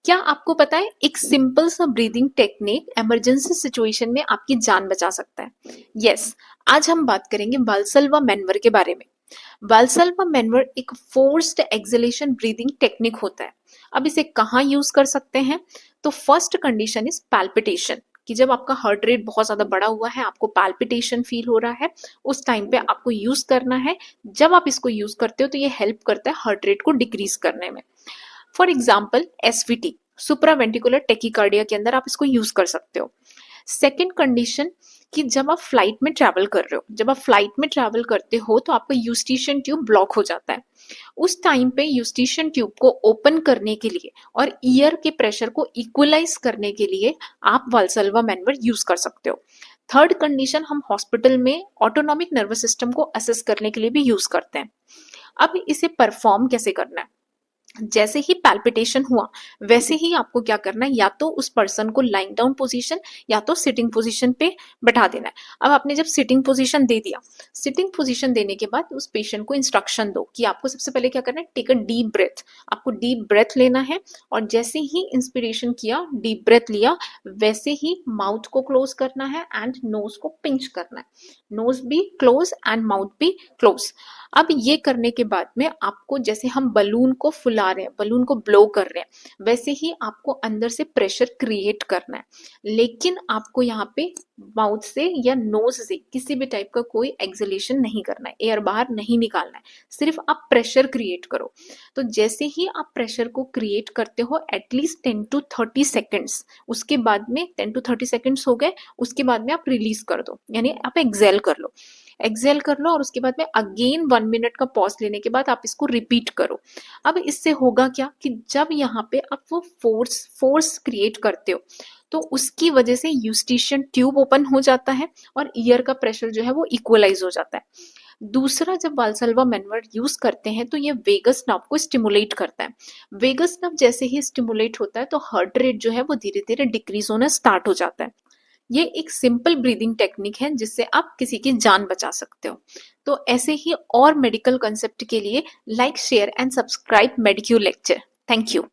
क्या आपको पता है एक सिंपल सा ब्रीदिंग टेक्निक इमरजेंसी सिचुएशन में आपकी जान बचा सकता है? यस, आज हम बात करेंगे वाल्सल्वा मैनवर के बारे में। वाल्सल्वा मैनवर एक फोर्स्ड एक्सलेशन ब्रीदिंग टेक्निक होता है। अब इसे कहाँ यूज कर सकते हैं? तो फर्स्ट कंडीशन इज पैल्पिटेशन, कि जब आपका हार्ट रेट बहुत ज्यादा बढ़ा हुआ है, आपको पैल्पिटेशन फील हो रहा है, उस टाइम पे आपको यूज करना है। जब आप इसको यूज करते हो तो ये हेल्प करता है हार्ट रेट को डिक्रीज करने में। फॉर एग्जाम्पल एसवीटी, सुप्रावेंटिकुलर टेकिकार्डिया के अंदर आप इसको यूज कर सकते हो। सेकेंड कंडीशन, कि जब आप फ्लाइट में ट्रैवल कर रहे हो, जब आप फ्लाइट में ट्रैवल करते हो तो आपका यूस्टिशियन ट्यूब ब्लॉक हो जाता है। उस टाइम पे यूस्टिशियन ट्यूब को ओपन करने के लिए और ईयर के प्रेशर को इक्वलाइज करने के लिए आप वाल्सल्वा मैनवर यूज कर सकते हो। थर्ड कंडीशन, हम हॉस्पिटल में ऑटोनॉमिक नर्वस सिस्टम को असेस करने के लिए भी यूज करते हैं। अब इसे परफॉर्म कैसे करना है? जैसे ही पैल्पिटेशन हुआ वैसे ही आपको क्या करना है, या तो उस पर्सन को लाइंग डाउन पोजीशन या तो सिटिंग पोजीशन पे बैठा देना है। अब आपने जब सिटिंग पोजीशन दे दिया, सिटिंग पोजीशन देने के बाद उस पेशेंट को इंस्ट्रक्शन दो कि आपको सबसे पहले क्या करना है, टेक अ डीप ब्रेथ। आपको डीप ब्रेथ लेना है और जैसे ही इंस्पिरेशन किया, डीप ब्रेथ लिया, वैसे ही माउथ को क्लोज करना है एंड नोज को पिंच करना है। नोज भी क्लोज एंड माउथ भी क्लोज। अब ये करने के बाद में आपको, जैसे हम बलून को फुला रहे हैं, बलून को ब्लो कर रहे हैं, वैसे ही आपको अंदर से प्रेशर क्रिएट करना है। लेकिन आपको यहाँ पे माउथ से या नोज से किसी भी टाइप का कोई एक्सलेशन नहीं करना है, एयर बाहर नहीं निकालना है, सिर्फ आप प्रेशर क्रिएट करो। तो जैसे ही आप प्रेशर को क्रिएट करते हो एटलीस्ट 10 to 30 सेकेंड्स, उसके बाद में 10 to 30 सेकेंड्स हो गए, उसके बाद में आप रिलीज कर दो, यानी आप एक्सेल कर लो। एक्सेल कर लो और उसके बाद में अगेन 1 मिनट का पॉज लेने के बाद आप इसको रिपीट करो। अब इससे होगा क्या कि जब यहाँ पे आप वो फोर्स क्रिएट करते हो तो उसकी वजह से यूस्टिशियन ट्यूब ओपन हो जाता है और ईयर का प्रेशर जो है वो इक्वलाइज हो जाता है। दूसरा, जब वाल्सल्वा मैनवर यूज करते हैं तो ये वेगस नर्व को स्टिमुलेट करता है। वेगस नर्व जैसे ही स्टिमुलेट होता है तो हार्ट रेट जो है वो धीरे धीरे डिक्रीज होना स्टार्ट हो जाता है। ये एक सिंपल ब्रीदिंग टेक्निक है जिससे आप किसी की जान बचा सकते हो। तो ऐसे ही और मेडिकल कंसेप्ट के लिए लाइक, शेयर एंड सब्सक्राइब मेडिक्यू लेक्चर। Thank you.